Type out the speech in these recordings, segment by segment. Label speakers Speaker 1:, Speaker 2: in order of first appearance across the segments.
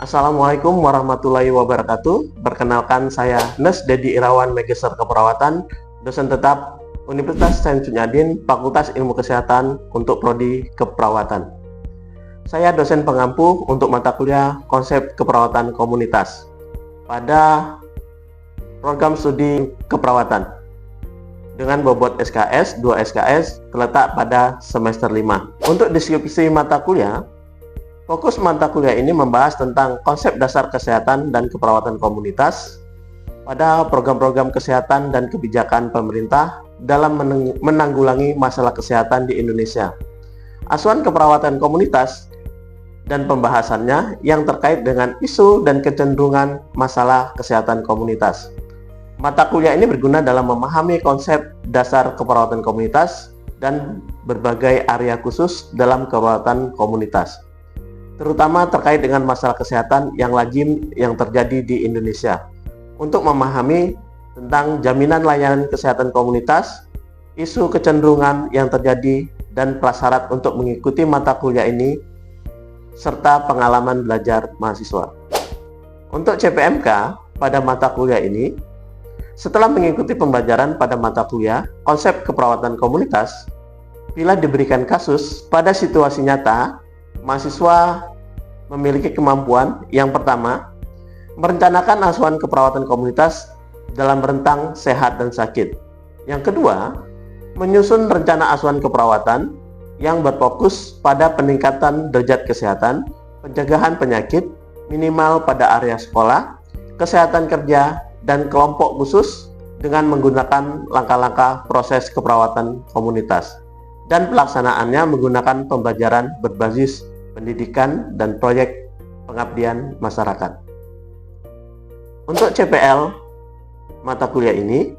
Speaker 1: Assalamualaikum warahmatullahi wabarakatuh. Perkenalkan saya Nes Dedi Irawan, Magister Keperawatan, dosen tetap Universitas Sains Sunyadin, Fakultas Ilmu Kesehatan untuk Prodi Keperawatan. Saya dosen pengampu untuk mata kuliah Konsep Keperawatan Komunitas pada program studi keperawatan dengan bobot SKS 2 SKS terletak pada semester 5. Untuk deskripsi mata kuliah, fokus mata kuliah ini membahas tentang konsep dasar kesehatan dan keperawatan komunitas pada program-program kesehatan dan kebijakan pemerintah dalam menanggulangi masalah kesehatan di Indonesia. Asuhan keperawatan komunitas dan pembahasannya yang terkait dengan isu dan kecenderungan masalah kesehatan komunitas. Mata kuliah ini berguna dalam memahami konsep dasar keperawatan komunitas dan berbagai area khusus dalam keperawatan komunitas, terutama terkait dengan masalah kesehatan yang lazim yang terjadi di Indonesia. Untuk memahami tentang jaminan layanan kesehatan komunitas, isu kecenderungan yang terjadi, dan prasyarat untuk mengikuti mata kuliah ini, serta pengalaman belajar mahasiswa. Untuk CPMK pada mata kuliah ini, setelah mengikuti pembelajaran pada mata kuliah konsep keperawatan komunitas, bila diberikan kasus pada situasi nyata, mahasiswa memiliki kemampuan yang pertama, merencanakan asuhan keperawatan komunitas dalam rentang sehat dan sakit. Yang kedua, menyusun rencana asuhan keperawatan yang berfokus pada peningkatan derajat kesehatan, pencegahan penyakit, minimal pada area sekolah, kesehatan kerja, dan kelompok khusus dengan menggunakan langkah-langkah proses keperawatan komunitas. Dan pelaksanaannya menggunakan pembelajaran berbasis pendidikan dan proyek pengabdian masyarakat. Untuk CPL mata kuliah ini,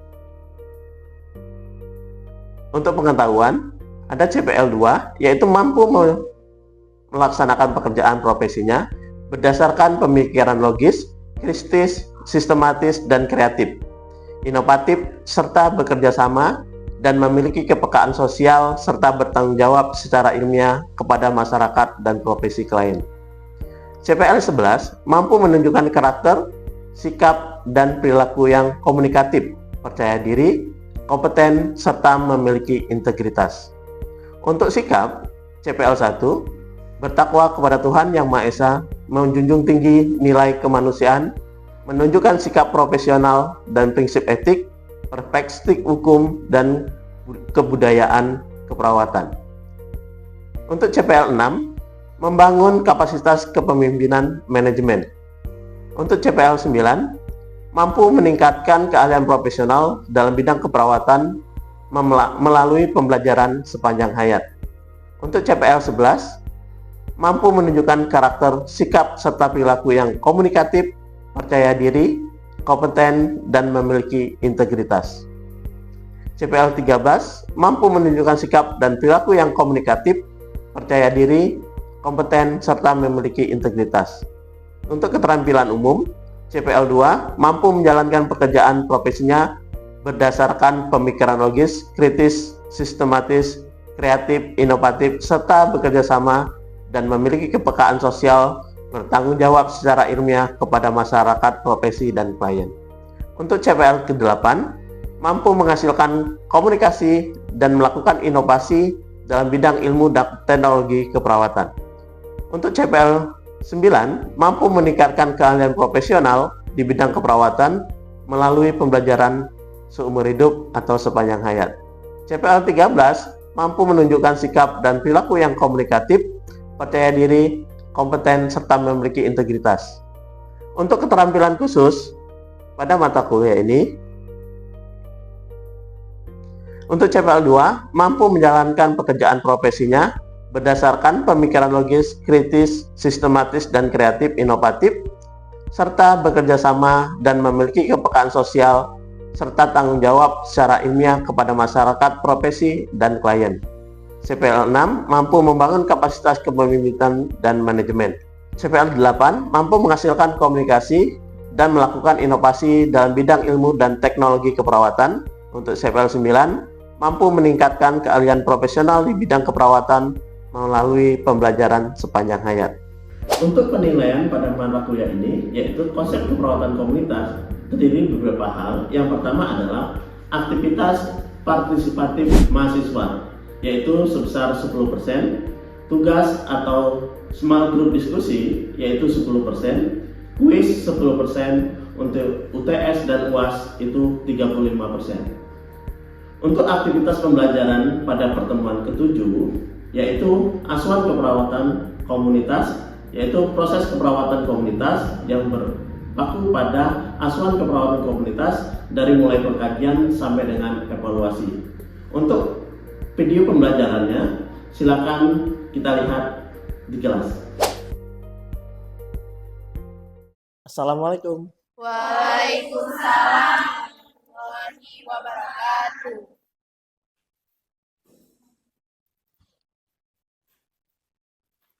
Speaker 1: untuk pengetahuan, ada CPL 2, yaitu mampu melaksanakan pekerjaan profesinya berdasarkan pemikiran logis, kritis, sistematis, dan kreatif, inovatif, serta bekerja sama dan memiliki kepekaan sosial serta bertanggung jawab secara ilmiah kepada masyarakat dan profesi klien. CPL 11 mampu menunjukkan karakter, sikap, dan perilaku yang komunikatif, percaya diri, kompeten, serta memiliki integritas. Untuk sikap, CPL 1 bertakwa kepada Tuhan Yang Maha Esa, menjunjung tinggi nilai kemanusiaan, menunjukkan sikap profesional dan prinsip etik, perspektif hukum, dan kebudayaan keperawatan. Untuk CPL 6, membangun kapasitas kepemimpinan manajemen. Untuk CPL 9, mampu meningkatkan keahlian profesional dalam bidang keperawatan melalui pembelajaran sepanjang hayat. Untuk CPL 11, mampu menunjukkan karakter, sikap, serta perilaku yang komunikatif, percaya diri, kompeten, dan memiliki integritas. CPL 13 mampu menunjukkan sikap dan perilaku yang komunikatif, percaya diri, kompeten, serta memiliki integritas. Untuk keterampilan umum, CPL 2 mampu menjalankan pekerjaan profesinya berdasarkan pemikiran logis, kritis, sistematis, kreatif, inovatif, serta bekerja sama dan memiliki kepekaan sosial, bertanggung jawab secara ilmiah kepada masyarakat, profesi, dan klien. Untuk CPL ke-8, mampu menghasilkan komunikasi dan melakukan inovasi dalam bidang ilmu dan teknologi keperawatan. Untuk CPL 9, mampu meningkatkan keahlian profesional di bidang keperawatan melalui pembelajaran seumur hidup atau sepanjang hayat. CPL 13, mampu menunjukkan sikap dan perilaku yang komunikatif, percaya diri, kompeten, serta memiliki integritas. Untuk keterampilan khusus pada mata kuliah ini, untuk CPL 2 mampu menjalankan pekerjaan profesinya berdasarkan pemikiran logis, kritis, sistematis, dan kreatif, inovatif, serta bekerja sama dan memiliki kepekaan sosial serta tanggung jawab secara ilmiah kepada masyarakat, profesi, dan klien. CPL 6 mampu membangun kapasitas kepemimpinan dan manajemen. CPL 8 mampu menghasilkan komunikasi dan melakukan inovasi dalam bidang ilmu dan teknologi keperawatan. Untuk CPL 9 mampu meningkatkan keahlian profesional di bidang keperawatan melalui pembelajaran sepanjang hayat. Untuk penilaian pada mata kuliah ini, yaitu konsep keperawatan komunitas, terdiri beberapa hal. Yang pertama adalah aktivitas partisipatif mahasiswa, yaitu sebesar 10%, tugas atau small group diskusi, yaitu 10%, kuis 10%, untuk UTS dan UAS itu 35%. Untuk aktivitas pembelajaran pada pertemuan ketujuh, yaitu asuhan keperawatan komunitas, yaitu proses keperawatan komunitas yang berpaku pada asuhan keperawatan komunitas dari mulai pengkajian sampai dengan evaluasi. Untuk video pembelajarannya, silakan kita lihat di kelas. Assalamualaikum.
Speaker 2: Waalaikumsalam warahmatullahi wabarakatuh.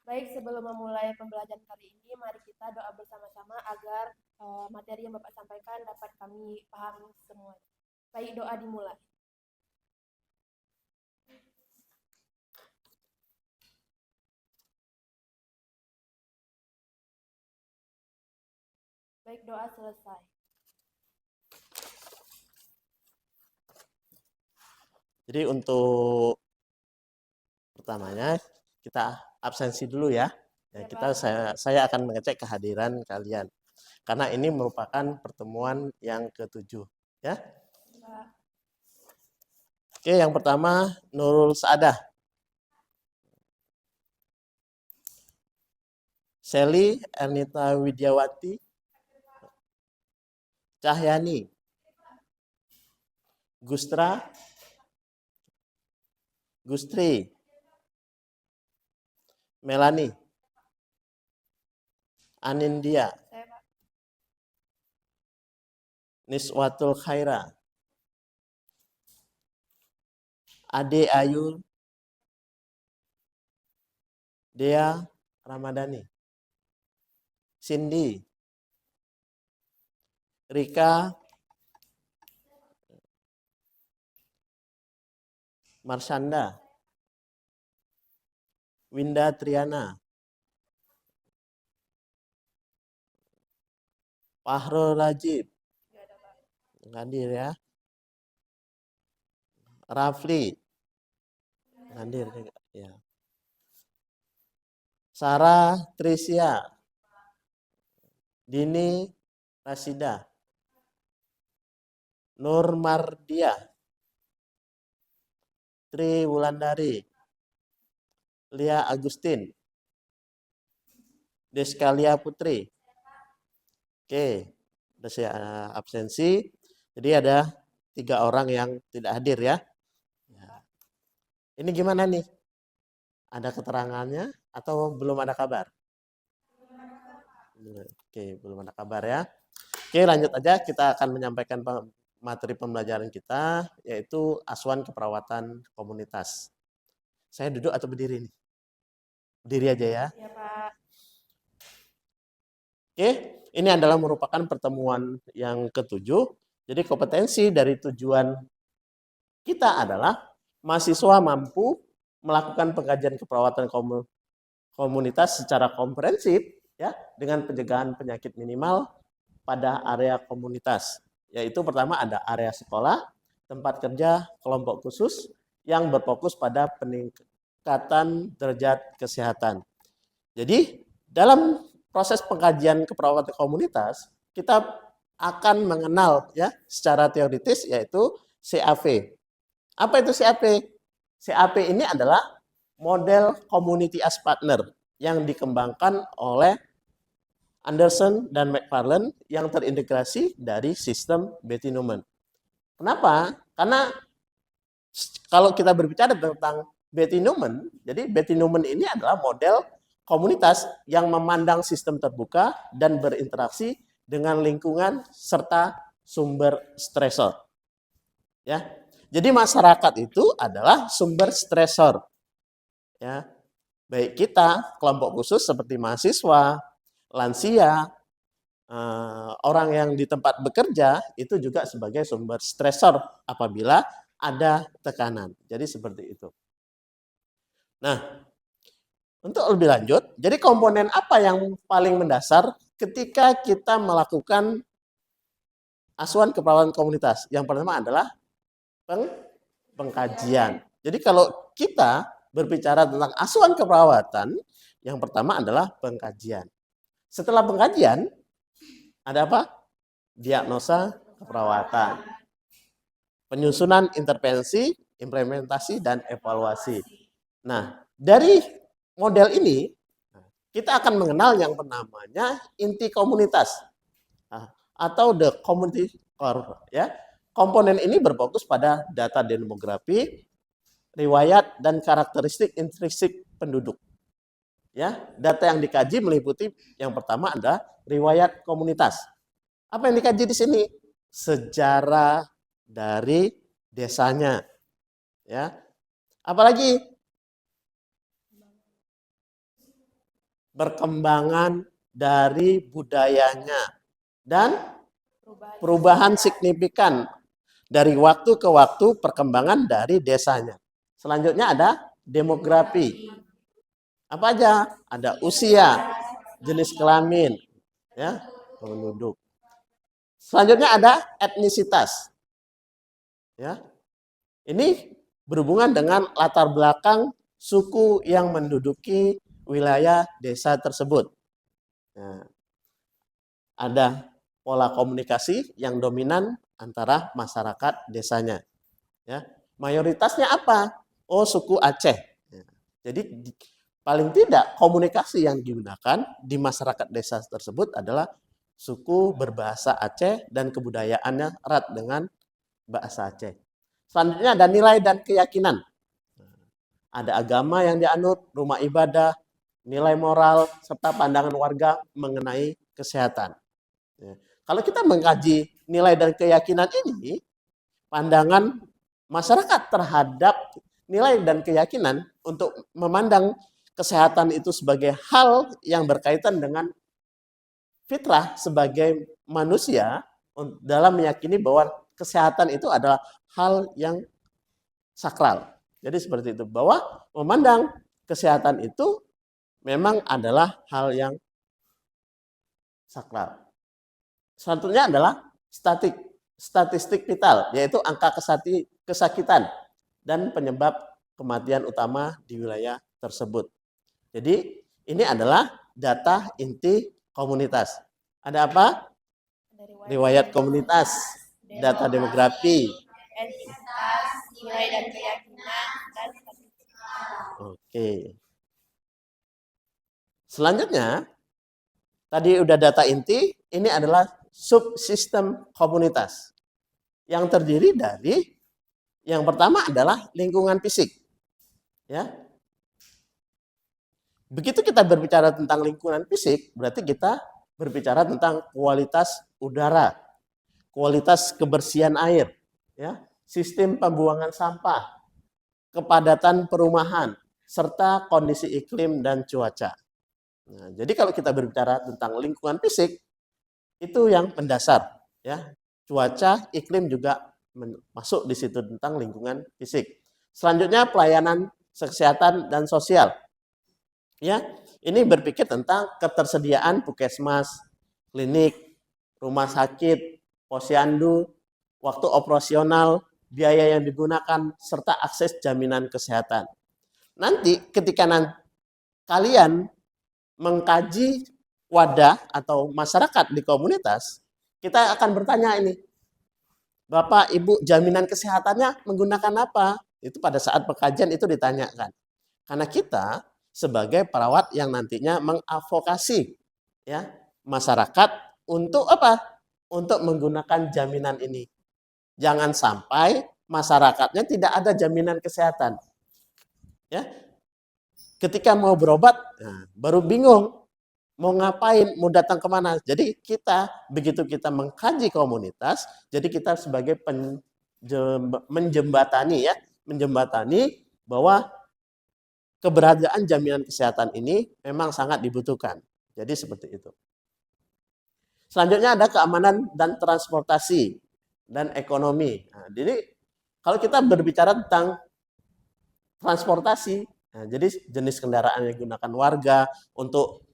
Speaker 2: Baik, sebelum memulai pembelajaran kali ini, mari kita doa bersama-sama agar materi yang Bapak sampaikan dapat kami pahami semua. Baik, doa dimulai. Baik, doa selesai.
Speaker 1: Jadi untuk pertamanya kita absensi dulu ya. Saya akan mengecek kehadiran kalian karena ini merupakan pertemuan yang ketujuh ya. Oke, yang pertama Nurul Saadah, Sally Ernita Widyawati, Cahyani, Gustri, Melani, Anindya, Niswatul Khaira, Ade Ayu, Dea Ramadhani, Cindy, Rika, Marshanda, Winda Triana, Fahrul Rajib, hadir ya. Rafli, hadir ya. Sarah Tricia, Dini Rasida, Nur Mardia, Tri Wulandari, Lia Agustin, Deskalia Putri. Oke, udah saya absensi. Jadi ada 3 orang yang tidak hadir ya. Ini gimana nih? Ada keterangannya atau belum ada kabar? Oke, belum ada kabar ya. Oke, lanjut aja. Kita akan menyampaikan materi pembelajaran kita, yaitu asuhan keperawatan komunitas. Saya duduk atau berdiri nih? Berdiri aja ya.
Speaker 2: Ya, Pak.
Speaker 1: Oke, ini adalah merupakan pertemuan yang ketujuh. Jadi kompetensi dari tujuan kita adalah mahasiswa mampu melakukan pengkajian keperawatan komunitas secara komprehensif ya, dengan pencegahan penyakit minimal pada area komunitas. Yaitu pertama ada area sekolah, tempat kerja, kelompok khusus yang berfokus pada peningkatan derajat kesehatan. Jadi dalam proses pengkajian keperawatan komunitas, kita akan mengenal ya secara teoritis yaitu CAP. Apa itu CAP? CAP ini adalah model Community as Partner yang dikembangkan oleh Anderson dan McFarlane yang terintegrasi dari sistem Betty Newman. Kenapa? Karena kalau kita berbicara tentang Betty Newman, jadi Betty Newman ini adalah model komunitas yang memandang sistem terbuka dan berinteraksi dengan lingkungan serta sumber stresor. Ya. Jadi masyarakat itu adalah sumber stresor. Ya. Baik kita, kelompok khusus seperti mahasiswa, lansia, orang yang di tempat bekerja itu juga sebagai sumber stresor apabila ada tekanan. Jadi seperti itu. Nah, Untuk lebih lanjut, jadi komponen apa yang paling mendasar ketika kita melakukan asuhan keperawatan komunitas? Yang pertama adalah pengkajian. Jadi kalau kita berbicara tentang asuhan keperawatan, yang pertama adalah pengkajian. Setelah pengkajian, ada apa? Diagnosa keperawatan, penyusunan intervensi, implementasi, dan evaluasi. Nah, dari model ini, kita akan mengenal yang namanya inti komunitas atau the community core. Ya. Komponen ini berfokus pada data demografi, riwayat, dan karakteristik intrinsik penduduk. Ya, data yang dikaji meliputi yang pertama adalah riwayat komunitas. Apa yang dikaji di sini? Sejarah dari desanya. Ya. Apalagi perkembangan dari budayanya dan perubahan signifikan dari waktu ke waktu perkembangan dari desanya. Selanjutnya ada demografi. Apa aja? Ada usia, jenis kelamin, ya, penduduk. Selanjutnya ada etnisitas. Ya. Ini berhubungan dengan latar belakang suku yang menduduki wilayah desa tersebut. Nah, ada pola komunikasi yang dominan antara masyarakat desanya. Ya. Mayoritasnya apa? Oh, suku Aceh. Ya. Jadi paling tidak komunikasi yang digunakan di masyarakat desa tersebut adalah suku berbahasa Aceh dan kebudayaannya erat dengan bahasa Aceh. Selanjutnya ada nilai dan keyakinan. Ada agama yang dianut, rumah ibadah, nilai moral, serta pandangan warga mengenai kesehatan. Ya. Kalau kita mengkaji nilai dan keyakinan ini, pandangan masyarakat terhadap nilai dan keyakinan untuk memandang kesehatan itu sebagai hal yang berkaitan dengan fitrah sebagai manusia dalam meyakini bahwa kesehatan itu adalah hal yang sakral. Jadi seperti itu, bahwa memandang kesehatan itu memang adalah hal yang sakral. Selanjutnya adalah statistik vital, yaitu angka kesakitan dan penyebab kematian utama di wilayah tersebut. Jadi ini adalah data inti komunitas. Ada apa? Riwayat komunitas, data demografi,
Speaker 2: entitas, nilai dan keyakinan, dan statistik.
Speaker 1: Oke. Selanjutnya, tadi udah data inti, ini adalah subsistem komunitas. Yang terdiri dari, yang pertama adalah lingkungan fisik. Ya. Begitu kita berbicara tentang lingkungan fisik, berarti kita berbicara tentang kualitas udara, kualitas kebersihan air, ya, sistem pembuangan sampah, kepadatan perumahan, serta kondisi iklim dan cuaca. Nah, jadi kalau kita berbicara tentang lingkungan fisik, itu yang mendasar. Ya. Cuaca, iklim juga masuk di situ tentang lingkungan fisik. Selanjutnya pelayanan kesehatan dan sosial. Ya, ini berpikir tentang ketersediaan puskesmas, klinik, rumah sakit, posyandu, waktu operasional, biaya yang digunakan, serta akses jaminan kesehatan. Nanti ketika kalian mengkaji wadah atau masyarakat di komunitas, kita akan bertanya ini, Bapak, Ibu, jaminan kesehatannya menggunakan apa? Itu pada saat pengkajian itu ditanyakan. Karena kita sebagai perawat yang nantinya mengadvokasi ya masyarakat untuk apa? Untuk menggunakan jaminan ini. Jangan sampai masyarakatnya tidak ada jaminan kesehatan. Ya. Ketika mau berobat, nah, baru bingung mau ngapain, mau datang kemana. Jadi kita, begitu kita mengkaji komunitas, jadi kita sebagai menjembatani bahwa keberadaan jaminan kesehatan ini memang sangat dibutuhkan. Jadi seperti itu. Selanjutnya ada keamanan dan transportasi dan ekonomi. Nah, jadi kalau kita berbicara tentang transportasi, Nah, jadi jenis kendaraan yang digunakan warga untuk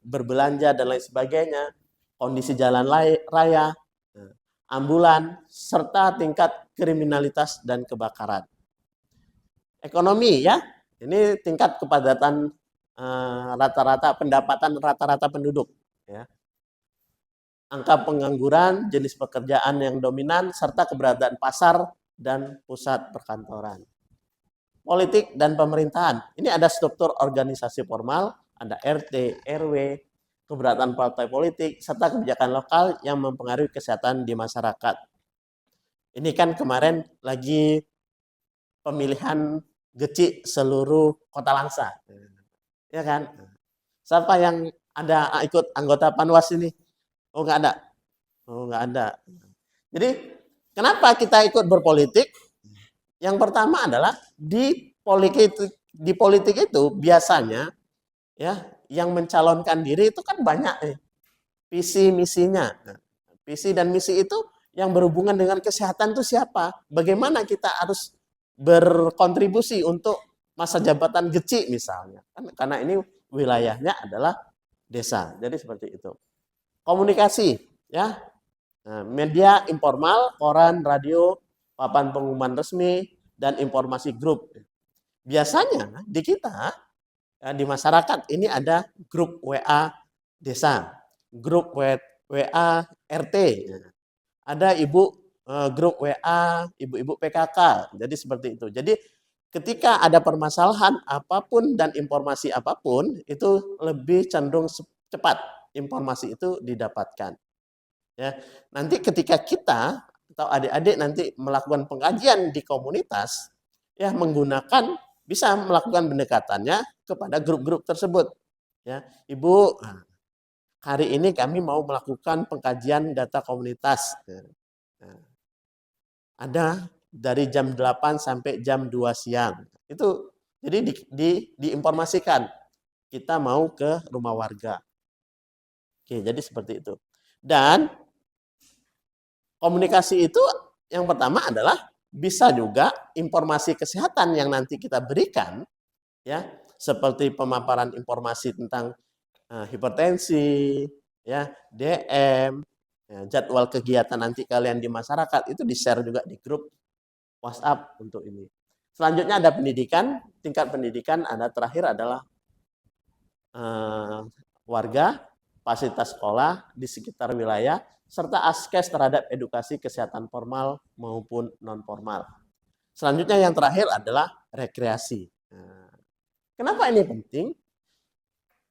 Speaker 1: berbelanja dan lain sebagainya, kondisi jalan raya, ambulan, serta tingkat kriminalitas dan kebakaran. Ekonomi ya, ini tingkat kepadatan rata-rata pendapatan rata-rata penduduk. Ya. Angka pengangguran, jenis pekerjaan yang dominan, serta keberadaan pasar dan pusat perkantoran. Politik dan pemerintahan. Ini ada struktur organisasi formal, ada RT, RW, keberadaan partai politik, serta kebijakan lokal yang mempengaruhi kesehatan di masyarakat. Ini kan kemarin lagi pemilihan geci seluruh kota Langsa. Ya kan? Siapa yang ada ikut anggota Panwas ini? Oh, nggak ada. Oh, nggak ada. Jadi, kenapa kita ikut berpolitik? Yang pertama adalah di politik itu biasanya ya yang mencalonkan diri itu kan banyak visi misinya. Visi dan misi itu yang berhubungan dengan kesehatan itu siapa? Bagaimana kita harus berkontribusi untuk masa jabatan geci misalnya. Karena ini wilayahnya adalah desa. Jadi seperti itu. Komunikasi ya. Nah, media informal, koran, radio, papan pengumuman resmi, dan informasi grup. Biasanya di kita, di masyarakat ini ada grup WA desa, grup WA RT, ada grup WA ibu-ibu PKK. Jadi seperti itu. Jadi ketika ada permasalahan apapun dan informasi apapun, itu lebih cenderung cepat informasi itu didapatkan. Ya, nanti ketika kita atau adik-adik nanti melakukan pengkajian di komunitas, ya bisa melakukan pendekatannya kepada grup-grup tersebut. Ya, Ibu, hari ini kami mau melakukan pengkajian data komunitas. Nah, ada dari jam 8 sampai jam 2 siang. Itu jadi diinformasikan kita mau ke rumah warga. Oke, jadi seperti itu. Dan komunikasi itu yang pertama adalah bisa juga informasi kesehatan yang nanti kita berikan, ya seperti pemaparan informasi tentang hipertensi, ya DM, ya, jadwal kegiatan nanti kalian di masyarakat itu di-share juga di grup WhatsApp untuk ini. Selanjutnya ada pendidikan, tingkat pendidikan ada terakhir adalah warga, fasilitas sekolah di sekitar wilayah, serta akses terhadap edukasi kesehatan formal maupun non-formal. Selanjutnya yang terakhir adalah rekreasi. Nah, kenapa ini penting?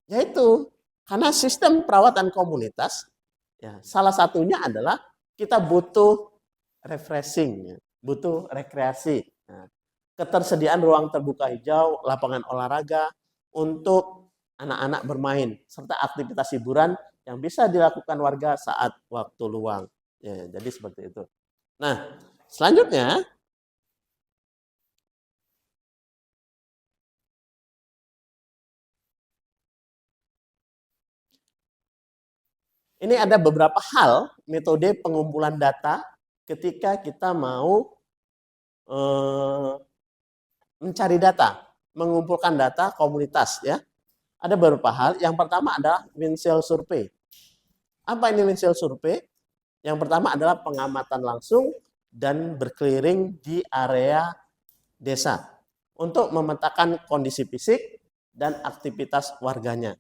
Speaker 1: Yaitu karena sistem perawatan komunitas, ya, salah satunya adalah kita butuh refreshing, butuh rekreasi. Nah, ketersediaan ruang terbuka hijau, lapangan olahraga untuk anak-anak bermain, serta aktivitas hiburan yang bisa dilakukan warga saat waktu luang. Ya, jadi seperti itu. Nah, selanjutnya ini ada beberapa hal metode pengumpulan data ketika kita mau mencari data, mengumpulkan data komunitas ya. Ada beberapa hal. Yang pertama adalah Windshield Survey. Apa ini Windshield Survey? Yang pertama adalah pengamatan langsung dan berkeliling di area desa untuk memetakan kondisi fisik dan aktivitas warganya.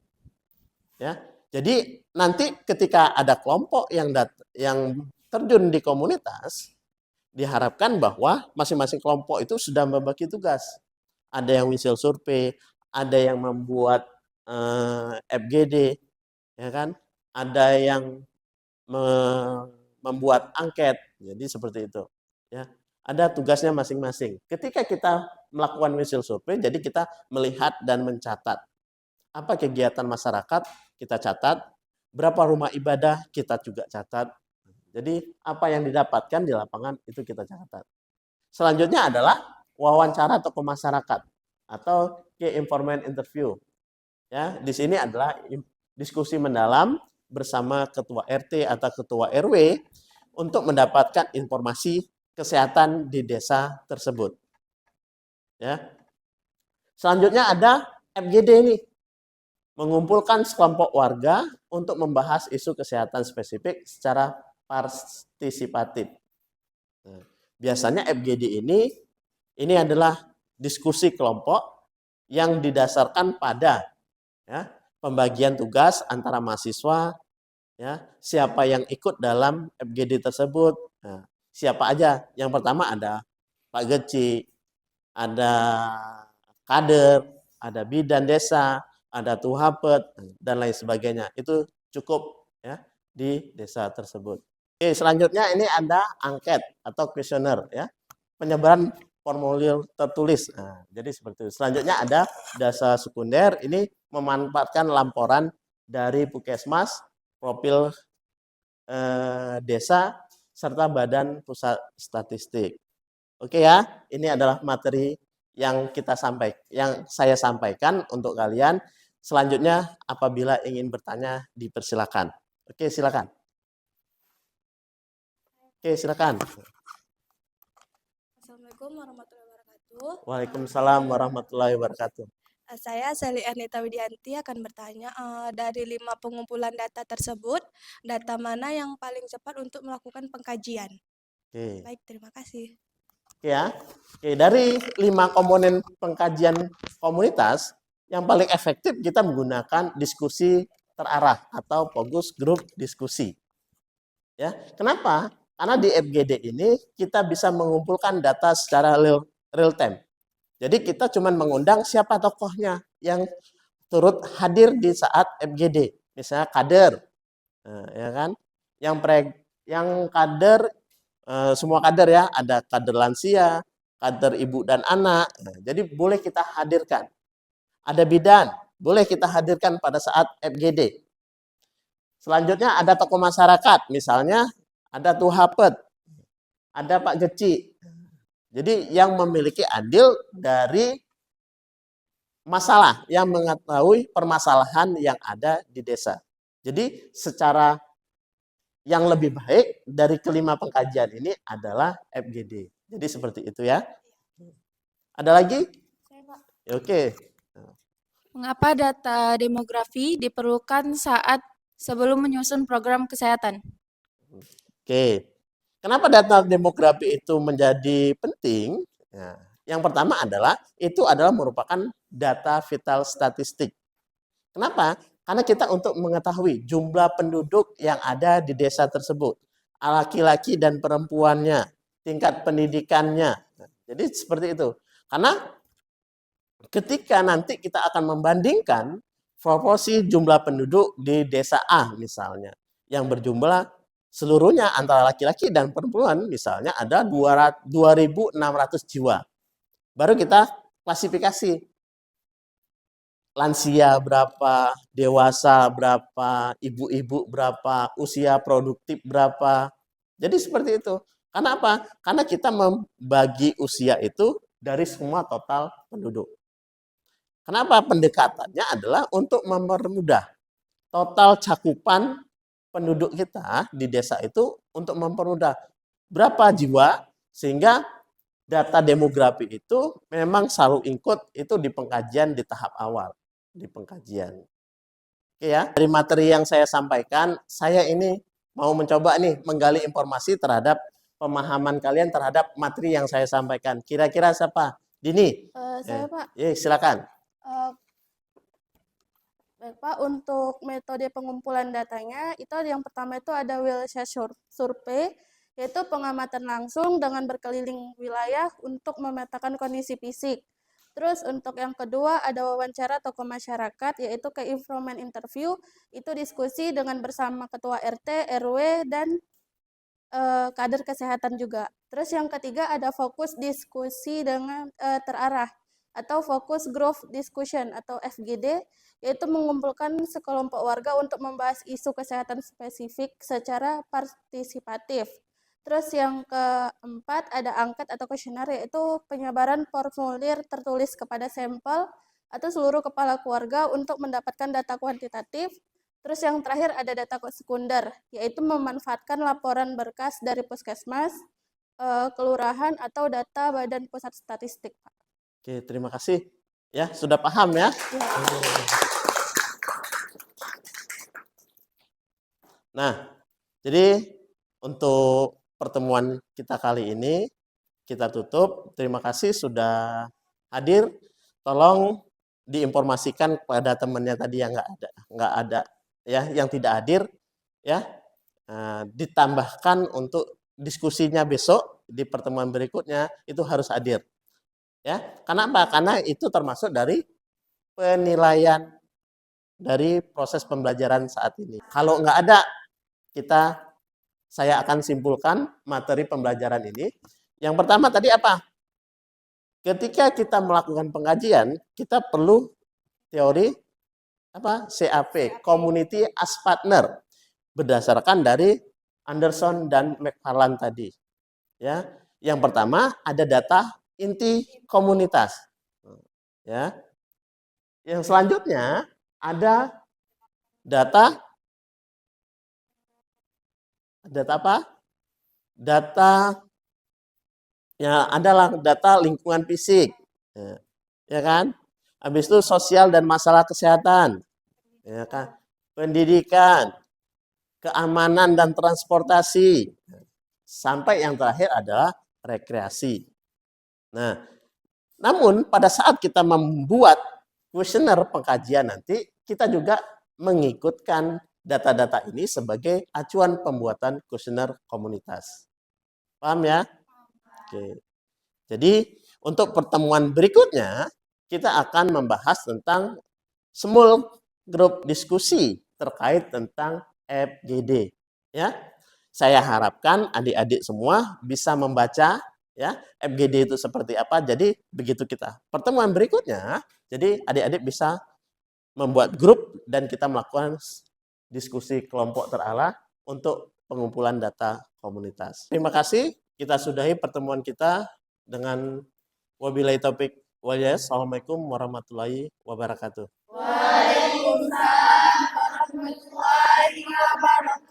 Speaker 1: Ya, jadi nanti ketika ada kelompok yang terjun di komunitas, diharapkan bahwa masing-masing kelompok itu sudah membagi tugas. Ada yang Windshield Survey, ada yang membuat FGD, ya kan? Ada yang membuat angket, jadi seperti itu. Ya, ada tugasnya masing-masing. Ketika kita melakukan Windshield Survey, jadi kita melihat dan mencatat apa kegiatan masyarakat, kita catat. Berapa rumah ibadah, kita juga catat. Jadi apa yang didapatkan di lapangan itu kita catat. Selanjutnya adalah wawancara tokoh masyarakat atau key informant interview. Ya, di sini adalah diskusi mendalam bersama ketua RT atau ketua RW untuk mendapatkan informasi kesehatan di desa tersebut. Ya. Selanjutnya ada FGD ini, mengumpulkan sekelompok warga untuk membahas isu kesehatan spesifik secara partisipatif. Nah, biasanya FGD ini adalah diskusi kelompok yang didasarkan pada ya, pembagian tugas antara mahasiswa, ya, siapa yang ikut dalam FGD tersebut. Nah, siapa aja? Yang pertama ada Pak Geci, ada kader, ada bidan desa, ada tuhapet, dan lain sebagainya. Itu cukup ya di desa tersebut. Oke, selanjutnya ini ada angket atau kuesioner ya. Penyebaran formulir tertulis. Nah, jadi seperti itu. Selanjutnya ada dasa sekunder, ini memanfaatkan laporan dari Puskesmas, profil desa, serta Badan Pusat Statistik. Oke ya, ini adalah materi yang saya sampaikan untuk kalian. Selanjutnya, apabila ingin bertanya, dipersilakan. Oke, silakan. Oke, silakan.
Speaker 3: Assalamualaikum warahmatullahi wabarakatuh.
Speaker 1: Waalaikumsalam warahmatullahi wabarakatuh.
Speaker 3: Saya Sally Ernita Widianti akan bertanya, dari 5 pengumpulan data tersebut, data mana yang paling cepat untuk melakukan pengkajian?
Speaker 1: Oke.
Speaker 3: Baik, terima kasih.
Speaker 1: Oke ya. Oke, dari 5 komponen pengkajian komunitas, yang paling efektif kita menggunakan diskusi terarah atau fokus grup diskusi. Ya, kenapa? Karena di FGD ini kita bisa mengumpulkan data secara real time. Jadi kita cuma mengundang siapa tokohnya yang turut hadir di saat FGD. Misalnya kader, ya kan? Yang kader, semua kader ya, ada kader lansia, kader ibu dan anak. Nah, jadi boleh kita hadirkan. Ada bidan, boleh kita hadirkan pada saat FGD. Selanjutnya ada tokoh masyarakat, misalnya ada Tuhapet, ada Pak Geci. Jadi yang memiliki andil dari masalah, yang mengetahui permasalahan yang ada di desa. Jadi secara yang lebih baik dari kelima pengkajian ini adalah FGD. Jadi seperti itu ya. Ada lagi?
Speaker 3: Saya, Pak.
Speaker 1: Oke.
Speaker 3: Mengapa data demografi diperlukan saat sebelum menyusun program kesehatan?
Speaker 1: Oke. Kenapa data demografi itu menjadi penting? Ya, yang pertama adalah itu adalah merupakan data vital statistik. Kenapa? Karena kita untuk mengetahui jumlah penduduk yang ada di desa tersebut, laki-laki dan perempuannya, tingkat pendidikannya. Jadi seperti itu. Karena ketika nanti kita akan membandingkan proporsi jumlah penduduk di desa A misalnya, yang berjumlah seluruhnya antara laki-laki dan perempuan, misalnya ada 2.600 jiwa. Baru kita klasifikasi lansia berapa, dewasa berapa, ibu-ibu berapa, usia produktif berapa. Jadi seperti itu. Karena apa? Karena kita membagi usia itu dari semua total penduduk. Kenapa? Pendekatannya adalah untuk mempermudah total cakupan penduduk kita di desa itu, untuk mempermudah berapa jiwa, sehingga data demografi itu memang selalu ikut itu di pengkajian di tahap awal. Di pengkajian. Oke ya, dari materi yang saya sampaikan, saya ini mau mencoba nih menggali informasi terhadap pemahaman kalian terhadap materi yang saya sampaikan. Kira-kira siapa? Dini?
Speaker 2: Saya, Pak.
Speaker 1: Silakan.
Speaker 2: Baik, Pak, untuk metode pengumpulan datanya, itu yang pertama itu ada Wilshire Survey, yaitu pengamatan langsung dengan berkeliling wilayah untuk memetakan kondisi fisik. Terus untuk yang kedua ada wawancara tokoh masyarakat, yaitu ke-informan interview, itu diskusi dengan bersama ketua RT, RW, dan kader kesehatan juga. Terus yang ketiga ada fokus diskusi dengan terarah, atau fokus group discussion atau FGD, yaitu mengumpulkan sekelompok warga untuk membahas isu kesehatan spesifik secara partisipatif. Terus yang keempat ada angket atau kuesioner, yaitu penyebaran formulir tertulis kepada sampel atau seluruh kepala keluarga untuk mendapatkan data kuantitatif. Terus yang terakhir ada data sekunder, yaitu memanfaatkan laporan berkas dari puskesmas, kelurahan, atau data Badan Pusat Statistik, Pak.
Speaker 1: Oke, terima kasih. Ya, sudah paham ya? Nah, jadi untuk pertemuan kita kali ini kita tutup. Terima kasih sudah hadir. Tolong diinformasikan kepada temannya tadi yang nggak ada ya, yang tidak hadir ya. Ditambahkan untuk diskusinya besok di pertemuan berikutnya itu harus hadir. Ya, kenapa? Karena itu termasuk dari penilaian dari proses pembelajaran saat ini. Kalau nggak ada, saya akan simpulkan materi pembelajaran ini. Yang pertama tadi apa? Ketika kita melakukan pengajian, kita perlu teori apa? CAP, Community as Partner, berdasarkan dari Anderson dan McFarland tadi. Ya, yang pertama ada data inti komunitas. Ya, yang selanjutnya ada data apa? Data ya adalah data lingkungan fisik. Ya kan? Habis itu sosial dan masalah kesehatan. Ya kan? Pendidikan, keamanan dan transportasi. Sampai yang terakhir adalah rekreasi. Nah, namun pada saat kita membuat kuesioner pengkajian nanti, kita juga mengikutkan data-data ini sebagai acuan pembuatan kuesioner komunitas. Paham ya? Oke. Jadi untuk pertemuan berikutnya kita akan membahas tentang small group diskusi terkait tentang FGD. Ya, saya harapkan adik-adik semua bisa membaca ya FGD itu seperti apa. Jadi begitu kita pertemuan berikutnya, jadi adik-adik bisa membuat grup dan kita melakukan diskusi kelompok terarah untuk pengumpulan data komunitas. Terima kasih. Kita sudahi pertemuan kita dengan wabillahi taufik wal hidayah. Assalamualaikum warahmatullahi wabarakatuh.
Speaker 2: Waalaikumsalam warahmatullahi wabarakatuh.